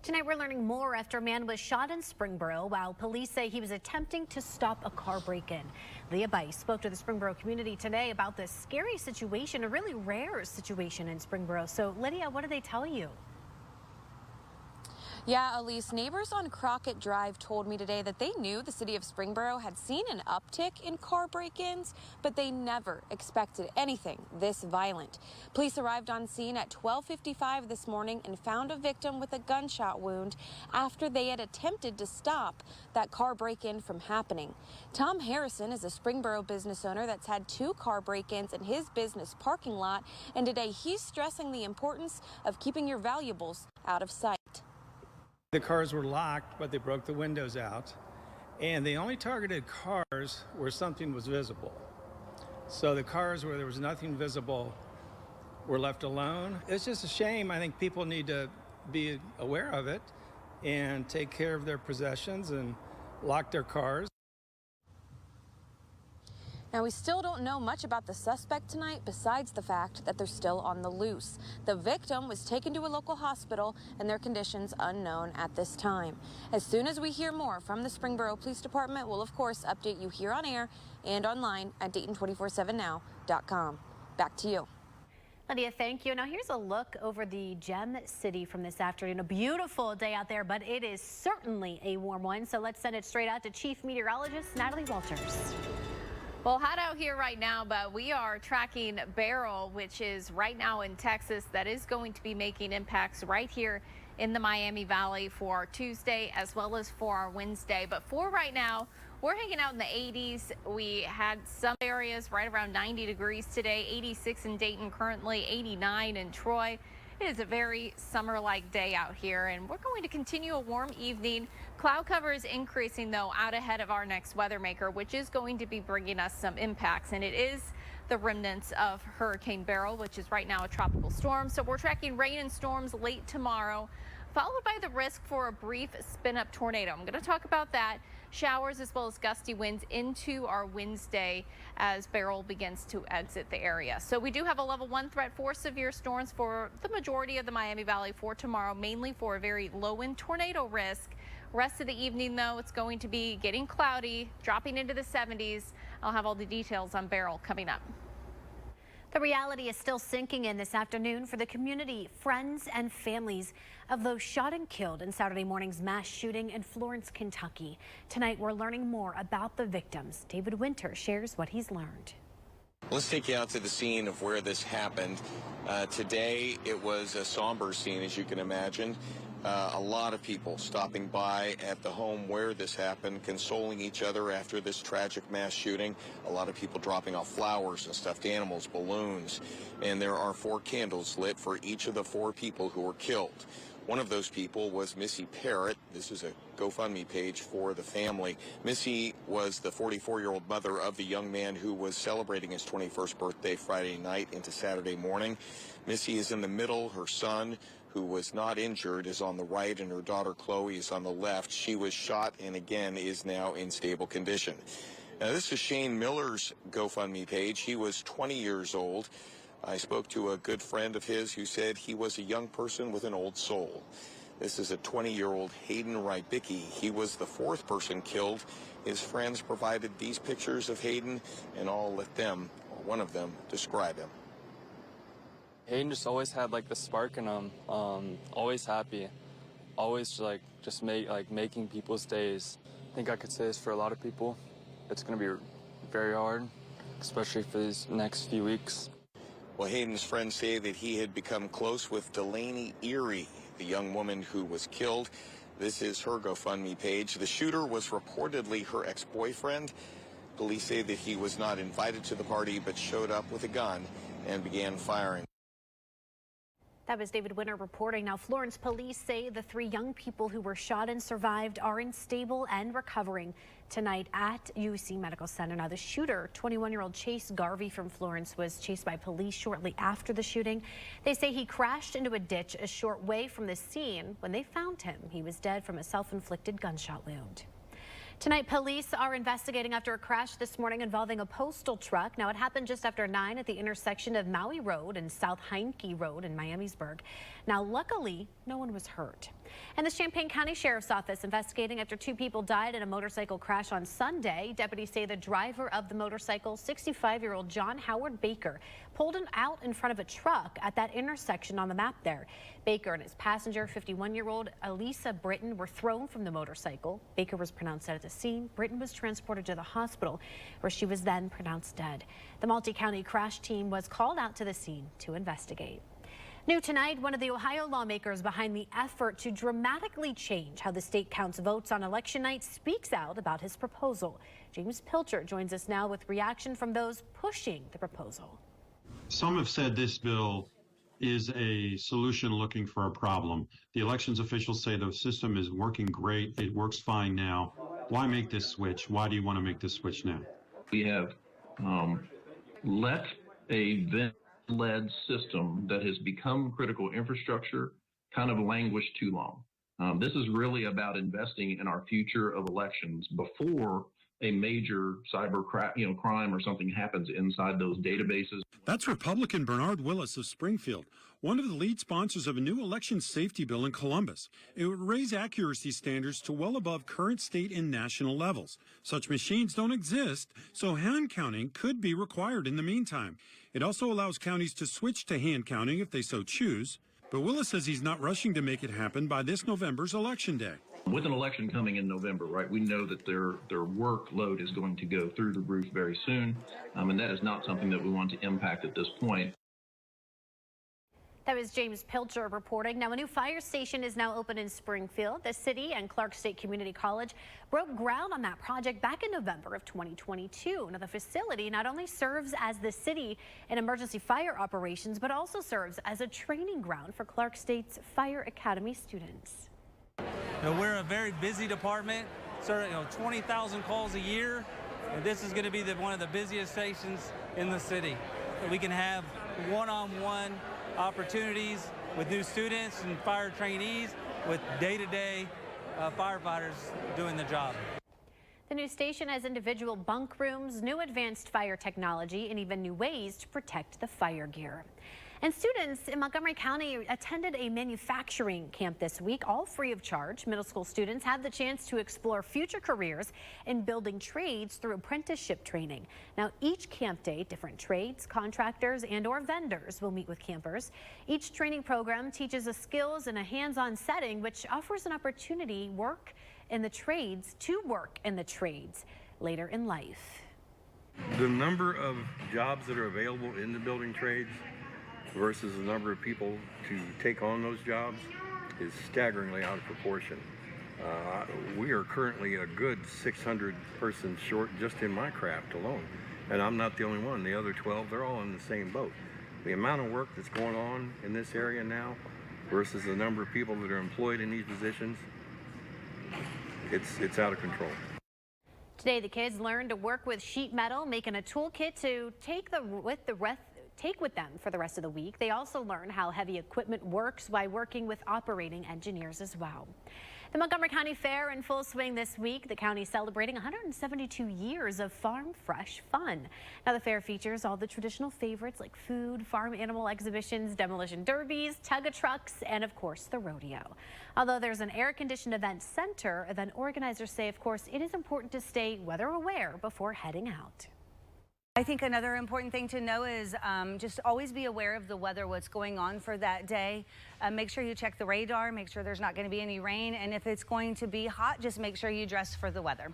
Tonight we're learning more after a man was shot in Springboro while police say he was attempting to stop a car break-in. Leah Bice spoke to the Springboro community today about this scary situation, a really rare situation in Springboro. So Lydia, what did they tell you? Yeah, Elise, neighbors on Crockett Drive told me today that they knew the city of Springboro had seen an uptick in car break-ins, but they never expected anything this violent. Police arrived on scene at 12:55 this morning and found a victim with a gunshot wound after they had attempted to stop that car break-in from happening. Tom Harrison is a Springboro business owner that's had 2 car break-ins in his business parking lot, and today he's stressing the importance of keeping your valuables out of sight. The cars were locked, but they broke the windows out, and they only targeted cars where something was visible. So the cars where there was nothing visible were left alone. It's just a shame. I think people need to be aware of it and take care of their possessions and lock their cars. Now, we still don't know much about the suspect tonight besides the fact that they're still on the loose. The victim was taken to a local hospital and their conditions unknown at this time. As soon as we hear more from the Springboro Police Department, we'll of course update you here on air and online at Dayton247now.com. Back to you. Lydia, thank you. Now here's a look over the Gem City from this afternoon. A beautiful day out there, but it is certainly a warm one. So let's send it straight out to Chief Meteorologist Natalie Walters. Well, hot out here right now, but we are tracking Beryl, which is right now in Texas. That is going to be making impacts right here in the Miami Valley for our Tuesday as well as for our Wednesday. But for right now, we're hanging out in the 80s. We had some areas right around 90 degrees today, 86 in Dayton, currently 89 in Troy. It is a very summer-like day out here, and we're going to continue a warm evening. Cloud cover is increasing, though, out ahead of our next weather maker, which is going to be bringing us some impacts, and it is the remnants of Hurricane Beryl, which is right now a tropical storm. So we're tracking rain and storms late tomorrow, followed by the risk for a brief spin-up tornado. I'm going to talk about that. Showers as well as gusty winds into our Wednesday as Beryl begins to exit the area. So we do have a level 1 threat for severe storms for the majority of the Miami Valley for tomorrow, mainly for a very low wind tornado risk. Rest of the evening, though, it's going to be getting cloudy, dropping into the 70s. I'll have all the details on Beryl coming up. The reality is still sinking in this afternoon for the community, friends, and families of those shot and killed in Saturday morning's mass shooting in Florence, Kentucky. Tonight, we're learning more about the victims. David Winter shares what he's learned. Let's take you out to the scene of where this happened. Today, it was a somber scene, as you can imagine. A lot of people stopping by at the home where this happened, consoling each other after this tragic mass shooting. A lot of people dropping off flowers and stuffed animals, balloons. And there are 4 candles lit for each of the 4 people who were killed. One of those people was Missy Parrott. This is a GoFundMe page for the family. Missy was the 44-year-old mother of the young man who was celebrating his 21st birthday Friday night into Saturday morning. Missy is in the middle. Her son, who was not injured, is on the right, and her daughter Chloe is on the left. She was shot and again is now in stable condition. Now, this is Shane Miller's GoFundMe page. He was 20 years old. I spoke to a good friend of his who said he was a young person with an old soul. This is a 20-year-old Hayden Rybicki. He was the 4th person killed. His friends provided these pictures of Hayden, and I'll let them, or one of them, describe him. Hayden just always had like the spark in him, always happy, always making people's days. I think I could say this for a lot of people. It's going to be very hard, especially for these next few weeks. Well, Hayden's friends say that he had become close with Delaney Erie, the young woman who was killed. This is her GoFundMe page. The shooter was reportedly her ex-boyfriend. Police say that he was not invited to the party but showed up with a gun and began firing. That was David Winter reporting. Now, Florence police say the 3 young people who were shot and survived are in stable and recovering tonight at UC Medical Center. Now, the shooter, 21-year-old Chase Garvey from Florence, was chased by police shortly after the shooting. They say he crashed into a ditch a short way from the scene. When they found him, he was dead from a self-inflicted gunshot wound. Tonight, police are investigating after a crash this morning involving a postal truck. Now, it happened just after 9 at the intersection of Maui Road and South Heineke Road in Miamisburg. Now, luckily, no one was hurt. And the Champaign County Sheriff's Office investigating after 2 people died in a motorcycle crash on Sunday. Deputies say the driver of the motorcycle, 65-year-old John Howard Baker, pulled out in front of a truck at that intersection on the map there. Baker and his passenger, 51-year-old Elisa Britton, were thrown from the motorcycle. Baker was pronounced dead at the scene. Britton was transported to the hospital, where she was then pronounced dead. The multi-county crash team was called out to the scene to investigate. New tonight, one of the Ohio lawmakers behind the effort to dramatically change how the state counts votes on election night speaks out about his proposal. James Pilcher joins us now with reaction from those pushing the proposal. Some have said this bill is a solution looking for a problem. The elections officials say the system is working great. It works fine now. Why make this switch? Why do you want to make this switch now? We have let a vendor-led system that has become critical infrastructure kind of languish too long. This is really about investing in our future of elections before a major cyber crime or something happens inside those databases. That's Republican Bernard Willis of Springfield, one of the lead sponsors of a new election safety bill in Columbus. It would raise accuracy standards to well above current state and national levels. Such machines don't exist, so hand counting could be required in the meantime. It also allows counties to switch to hand counting if they so choose. But Willis says he's not rushing to make it happen by this November's election day. With an election coming in November, right, we know that their workload is going to go through the roof very soon, and that is not something that we want to impact at this point. That was James Pilcher reporting. Now, a new fire station is now open in Springfield. The city and Clark State Community College broke ground on that project back in November of 2022. Now, the facility not only serves as the city in emergency fire operations, but also serves as a training ground for Clark State's Fire Academy students. We're a very busy department, 20,000 calls a year, and this is going to be one of the busiest stations in the city. We can have one-on-one opportunities with new students and fire trainees with day-to-day firefighters doing the job. The new station has individual bunk rooms, new advanced fire technology, and even new ways to protect the fire gear. And students in Montgomery County attended a manufacturing camp this week, all free of charge. Middle school students had the chance to explore future careers in building trades through apprenticeship training. Now, each camp day, different trades, contractors, and/or vendors will meet with campers. Each training program teaches us skills in a hands-on setting, which offers an opportunity to work in the trades later in life. The number of jobs that are available in the building trades versus the number of people to take on those jobs is staggeringly out of proportion. We are currently a good 600 persons short just in my craft alone. And I'm not the only one. The other 12, they're all in the same boat. The amount of work that's going on in this area now versus the number of people that are employed in these positions, it's out of control. Today, the kids learned to work with sheet metal, making a toolkit to take with them for the rest of the week. They also learn how heavy equipment works by working with operating engineers as well. The Montgomery County Fair in full swing this week. The county celebrating 172 years of farm fresh fun. Now, the fair features all the traditional favorites like food, farm animal exhibitions, demolition derbies, tug of trucks, and of course the rodeo. Although there's an air-conditioned event center, event organizers say, of course, it is important to stay weather aware before heading out. I think another important thing to know is just always be aware of the weather, what's going on for that day. Make sure you check the radar, make sure there's not going to be any rain, and if it's going to be hot, just make sure you dress for the weather.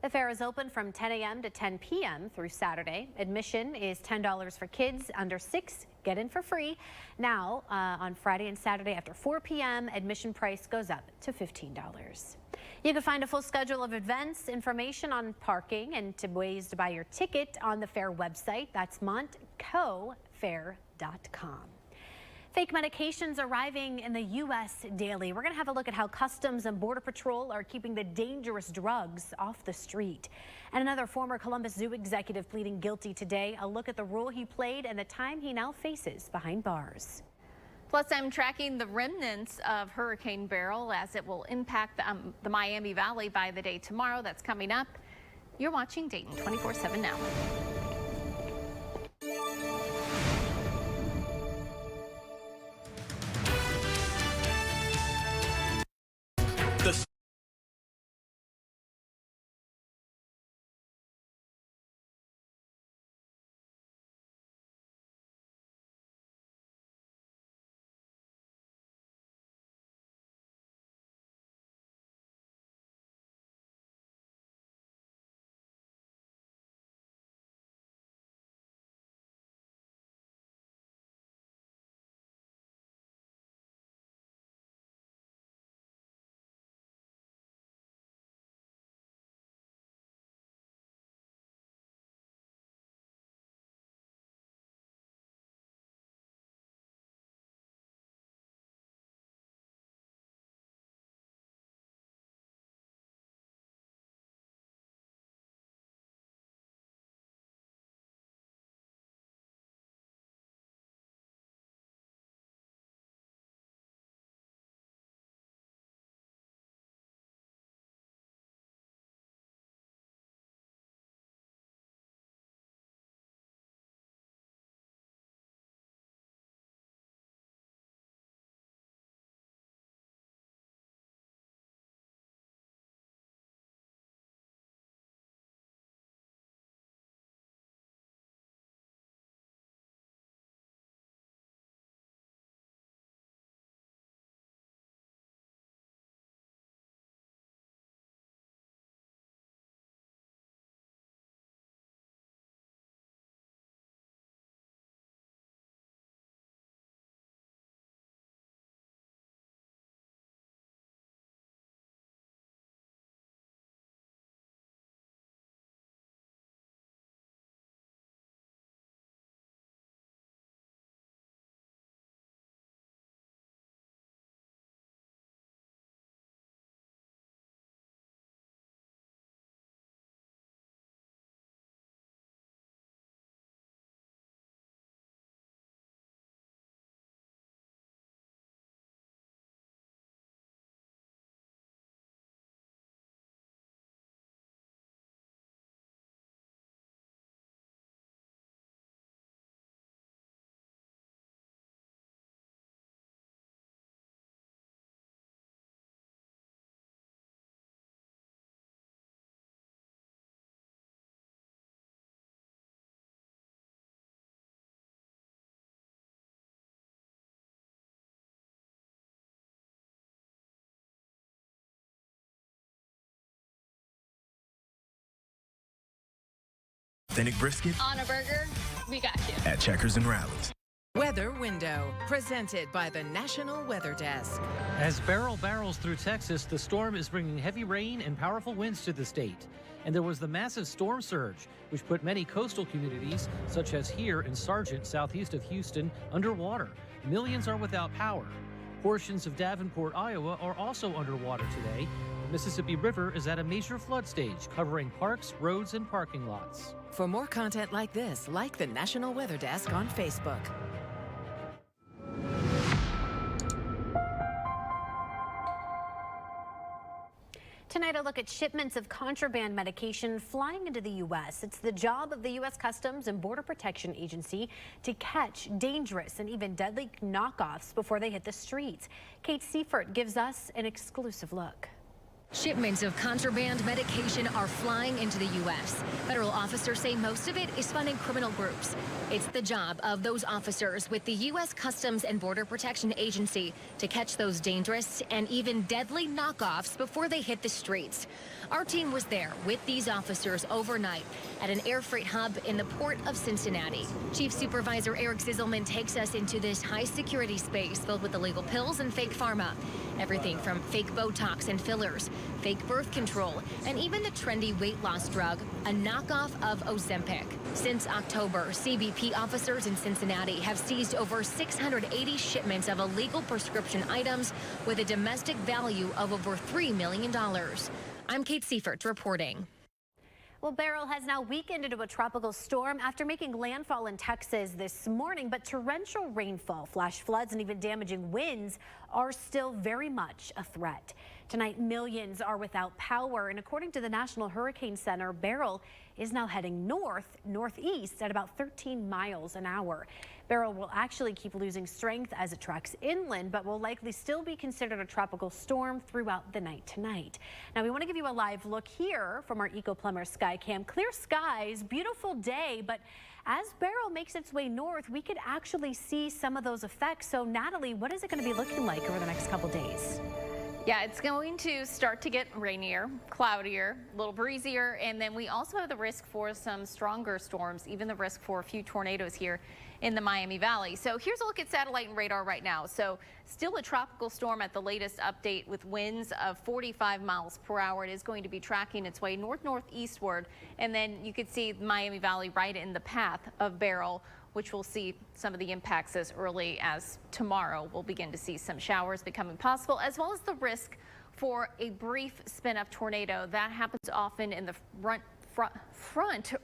The fair is open from 10 a.m. to 10 p.m. through Saturday. Admission is $10 for kids under 6. Get in for free. Now, on Friday and Saturday after 4 p.m., admission price goes up to $15. You can find a full schedule of events, information on parking, and ways to buy your ticket on the fair website. That's montcofair.com. Fake medications arriving in the U.S. daily. We're going to have a look at how Customs and Border Patrol are keeping the dangerous drugs off the street. And another former Columbus Zoo executive pleading guilty today. A look at the role he played and the time he now faces behind bars. Plus, I'm tracking the remnants of Hurricane Beryl as it will impact the Miami Valley by the day tomorrow. That's coming up. You're watching Dayton 24/7 now. Authentic brisket On a burger, we got you. at Checkers and Rallies. Weather Window, presented by the National Weather Desk. As Beryl barrels through Texas, the storm is bringing heavy rain and powerful winds to the state. And there was the massive storm surge, which put many coastal communities, such as here in Sargent, southeast of Houston, underwater. Millions are without power. Portions of Davenport, Iowa are also underwater today. The Mississippi River is at a major flood stage, covering parks, roads, and parking lots. For more content like this, like the National Weather Desk on Facebook. Tonight, a look at shipments of contraband medication flying into the U.S. It's the job of the U.S. Customs and Border Protection Agency to catch dangerous and even deadly knockoffs before they hit the streets. Kate Seifert gives us an exclusive look. Shipments of contraband medication are flying into the U.S. Federal officers say most of it is funding criminal groups. It's the job of those officers with the U.S. Customs and Border Protection Agency to catch those dangerous and even deadly knockoffs before they hit the streets. Our team was there with these officers overnight at an air freight hub in the port of Cincinnati. Chief Supervisor Eric Zizelman takes us into this high-security space filled with illegal pills and fake pharma. Everything from fake Botox and fillers, fake birth control, and even the trendy weight loss drug, a knockoff of Ozempic. Since October, CBP officers in Cincinnati have seized over 680 shipments of illegal prescription items with a domestic value of over $3 million. I'm Kate Seifert reporting. Well, Beryl has now weakened into a tropical storm after making landfall in Texas this morning, but torrential rainfall, flash floods, and even damaging winds are still very much a threat. Tonight, millions are without power, and according to the National Hurricane Center, Beryl is now heading northeast at about 13 miles an hour. Beryl will actually keep losing strength as it tracks inland, but will likely still be considered a tropical storm throughout the night tonight. Now, we want to give you a live look here from our Eco Plumber Sky Cam. Clear skies, beautiful day, but as Beryl makes its way north, we could actually see some of those effects. So, Natalie, what is it going to be looking like over the next couple days? Yeah, it's going to start to get rainier, cloudier, a little breezier, and then we also have the risk for some stronger storms, even the risk for a few tornadoes here in the Miami Valley. So here's a look at satellite and radar right now. So still a tropical storm at the latest update with winds of 45 miles per hour. It is going to be tracking its way northeastward, and then you could see Miami Valley right in the path of Beryl, which we'll see some of the impacts as early as tomorrow. We'll begin to see some showers becoming possible, as well as the risk for a brief spin-up tornado. That happens often in the front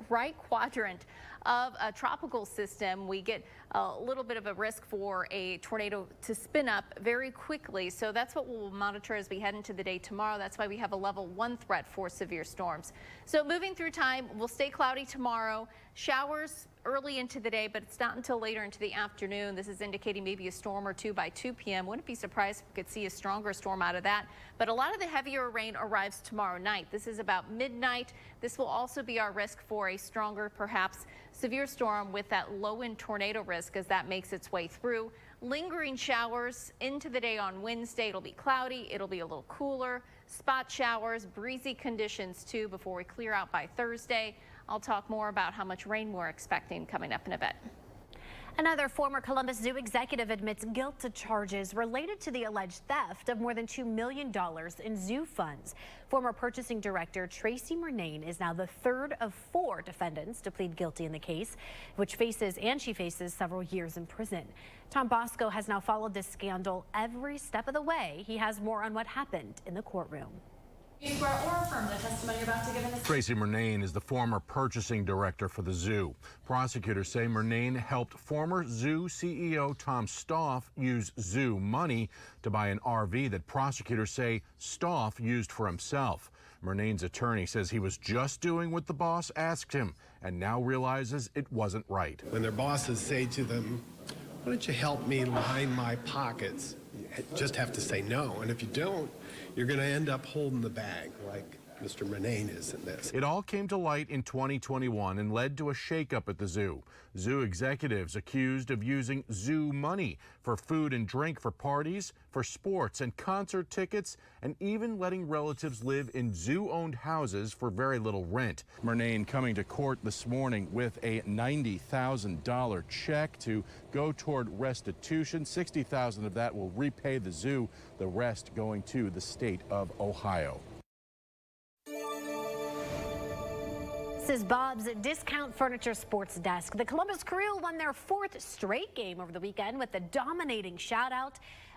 right quadrant of a tropical system. We get a little bit of a risk for a tornado to spin up very quickly. So that's what we'll monitor as we head into the day tomorrow. That's why we have a level 1 threat for severe storms. So moving through time, we'll stay cloudy tomorrow. Showers early into the day, but it's not until later into the afternoon. This is indicating maybe a storm or two by 2 p.m. Wouldn't be surprised if we could see a stronger storm out of that. But a lot of the heavier rain arrives tomorrow night. This is about midnight. This will also be our risk for a stronger, perhaps severe storm with that low-end tornado risk as that makes its way through. Lingering showers into the day on Wednesday. It'll be cloudy. It'll be a little cooler. Spot showers, breezy conditions too before we clear out by Thursday. I'll talk more about how much rain we're expecting coming up in a bit. Another former Columbus Zoo executive admits guilt to charges related to the alleged theft of more than $2 million in zoo funds. Former purchasing director Tracy Murnane is now the third of 4 defendants to plead guilty in the case, which she faces several years in prison. Tom Bosco has now followed this scandal every step of the way. He has more on what happened in the courtroom. Or affirm the testimony you're about to give in this. Tracy Murnane is the former purchasing director for the zoo. Prosecutors say Murnane helped former zoo CEO Tom Stoff use zoo money to buy an RV that prosecutors say Stoff used for himself. Murnane's attorney says he was just doing what the boss asked him and now realizes it wasn't right. When their bosses say to them, "Why don't you help me line my pockets?" You just have to say no, and if you don't, you're going to end up holding the bag like Mr. Murnane is in this. It all came to light in 2021 and led to a shakeup at the zoo. Zoo executives accused of using zoo money for food and drink for parties, for sports and concert tickets, and even letting relatives live in zoo-owned houses for very little rent. Murnane coming to court this morning with a $90,000 check to go toward restitution. $60,000 of that will repay the zoo, the rest going to the state of Ohio. This is Bob's Discount Furniture Sports Desk. The Columbus Crew won their 4th straight game over the weekend with a dominating shutout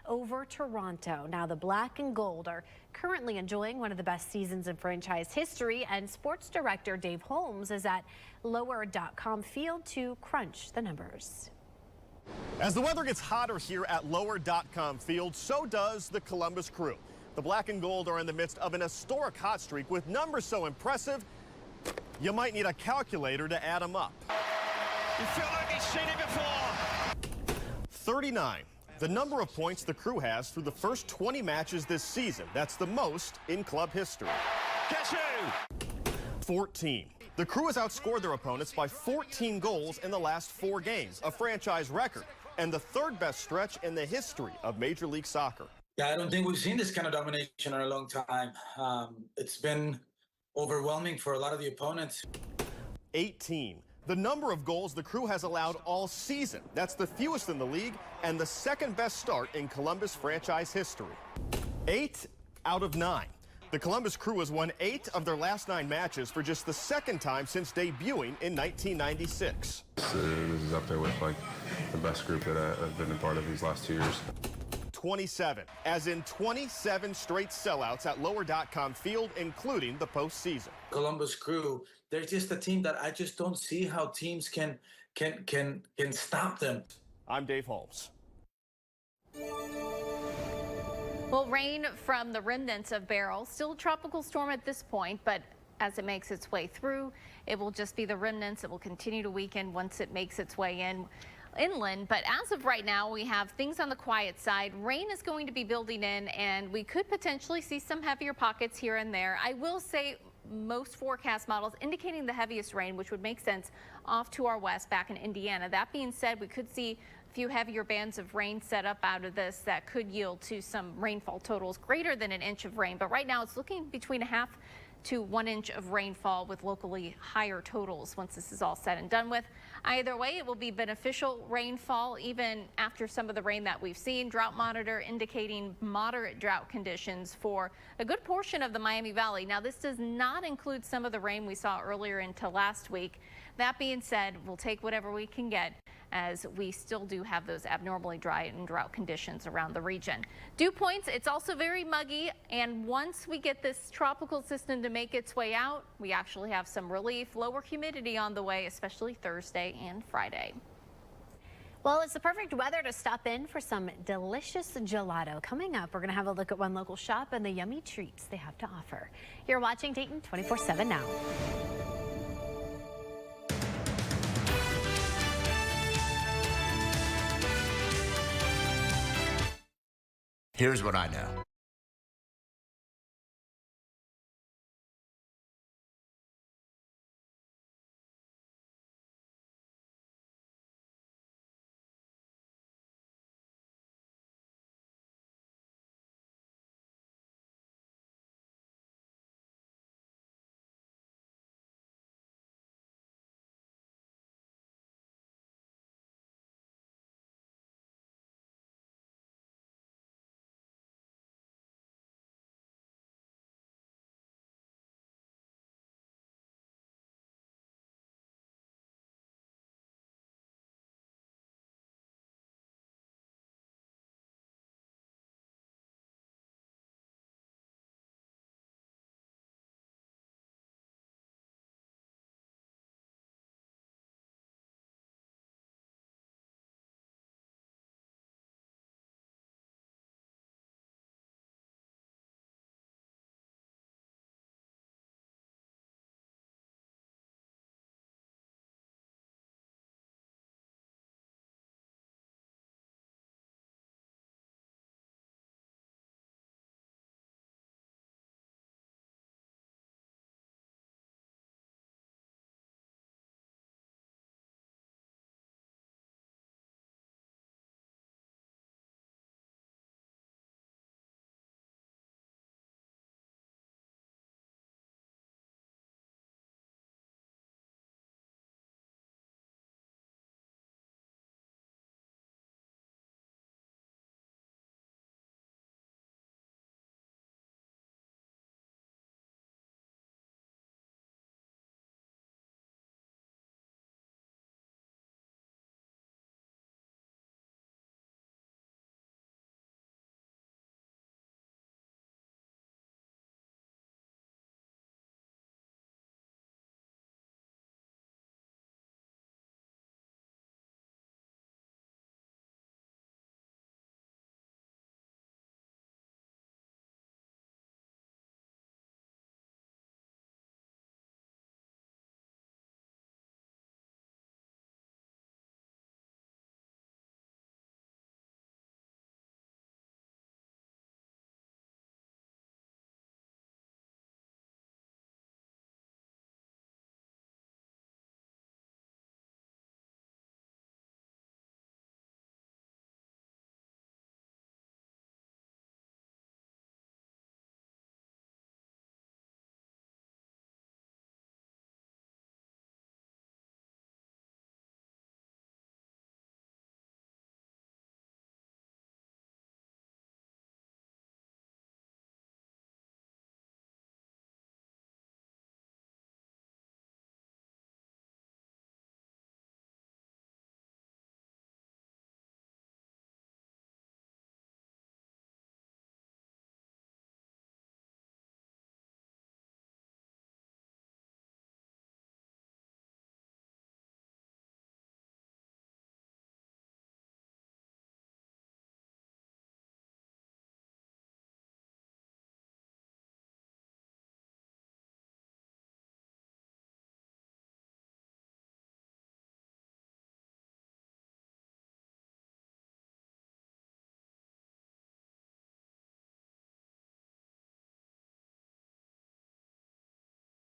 over Toronto. Now the Black and Gold are currently enjoying one of the best seasons in franchise history, and sports director Dave Holmes is at lower.com field to crunch the numbers. As the weather gets hotter here at lower.com field, so does the Columbus Crew. The Black and Gold are in the midst of an historic hot streak with numbers so impressive you might need a calculator to add them up. You feel like you've seen it before. 39, the number of points the Crew has through the first 20 matches this season. That's the most in club history. Guess who? 14. The Crew has outscored their opponents by 14 goals in the last 4 games, a franchise record, and the 3rd best stretch in the history of Major League Soccer. Yeah, I don't think we've seen this kind of domination in a long time. It's been overwhelming for a lot of the opponents. 18. The number of goals the Crew has allowed all season. That's the fewest in the league and the 2nd best start in Columbus franchise history. 8 out of 9. The Columbus Crew has won 8 of their last 9 matches for just the 2nd time since debuting in 1996. This is up there with like the best group that I've been a part of these last 2 years. 27, as in 27 straight sellouts at lower.com field, including the postseason. Columbus Crew, they're just a team that I just don't see how teams can stop them. I'm Dave Holmes. Well, rain from the remnants of Beryl. Still a tropical storm at this point, but as it makes its way through, it will just be the remnants. It will continue to weaken once it makes its way inland. But as of right now, we have things on the quiet side. Rain is going to be building in, and we could potentially see some heavier pockets here and there. I will say most forecast models indicating the heaviest rain, which would make sense, off to our west back in Indiana. That being said, we could see a few heavier bands of rain set up out of this that could yield to some rainfall totals greater than an inch of rain. But right now it's looking between a half to 1 inch of rainfall with locally higher totals once this is all said and done with. Either way, it will be beneficial rainfall even after some of the rain that we've seen. Drought monitor indicating moderate drought conditions for a good portion of the Miami Valley. Now, this does not include some of the rain we saw earlier into last week. That being said, we'll take whatever we can get, as we still do have those abnormally dry and drought conditions around the region. Dew points, it's also very muggy, and once we get this tropical system to make its way out, we actually have some relief, lower humidity on the way, especially Thursday and Friday. Well, it's the perfect weather to stop in for some delicious gelato. Coming up, we're going to have a look at one local shop and the yummy treats they have to offer. You're watching Dayton 24/7 now. Here's what I know.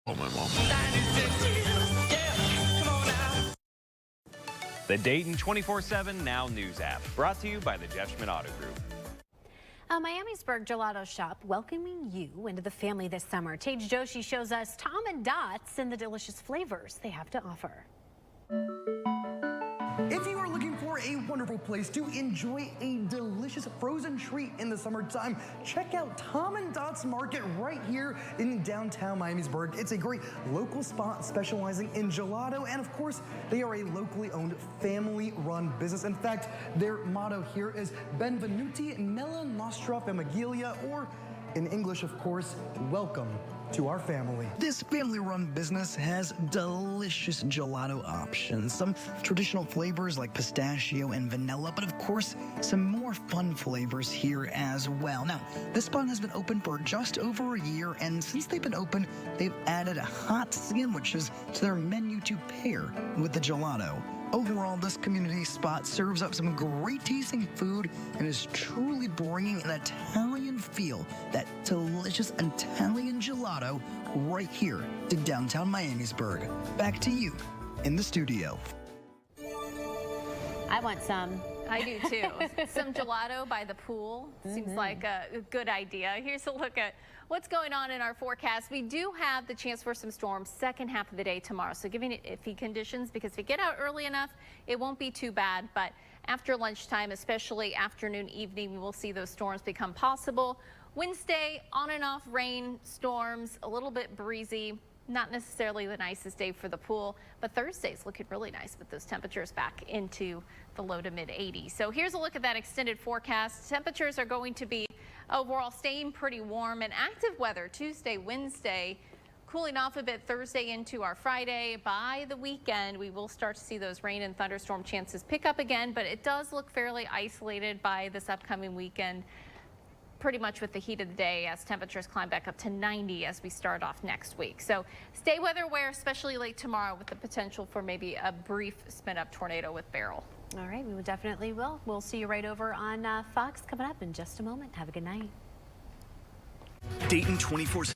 Oh, my mom. The Dayton 24/7 Now News app, brought to you by the Jeff Schmidt Auto Group. A Miamisburg gelato shop welcoming you into the family this summer. Tage Joshi shows us Tom and Dot's and the delicious flavors they have to offer. If you are looking for a wonderful place to enjoy a delicious frozen treat in the summertime, check out Tom and Dot's Market right here in downtown Miamisburg. It's a great local spot specializing in gelato, and of course, they are a locally owned, family-run business. In fact, their motto here is Benvenuti nella nostra famiglia, or in English, of course, welcome to our family. This family-run business has delicious gelato options, some traditional flavors like pistachio and vanilla, but of course, some more fun flavors here as well. Now, this spot has been open for just over a year, and since they've been open, they've added hot sandwiches to their menu to pair with the gelato. Overall, this community spot serves up some great tasting food and is truly bringing an Italian feel, that delicious Italian gelato, right here to downtown Miamisburg. Back to you in the studio. I want some. I do too. Some gelato by the pool seems like a good idea. Here's a look at what's going on in our forecast. We do have the chance for some storms second half of the day tomorrow. So giving it iffy conditions, because if you get out early enough, it won't be too bad. But after lunchtime, especially afternoon, evening, we will see those storms become possible. Wednesday, on and off rain, storms, a little bit breezy. Not necessarily the nicest day for the pool, but Thursday's looking really nice with those temperatures back into the low to mid 80s. So here's a look at that extended forecast. Temperatures are going to be overall staying pretty warm and active weather Tuesday, Wednesday, cooling off a bit Thursday into our Friday. By the weekend, we will start to see those rain and thunderstorm chances pick up again, but it does look fairly isolated by this upcoming weekend, pretty much with the heat of the day as temperatures climb back up to 90 as we start off next week. So stay weather aware, especially late tomorrow, with the potential for maybe a brief spin up tornado with Beryl. All right, we definitely will. We'll see you right over on Fox coming up in just a moment. Have a good night. Dayton 24/7.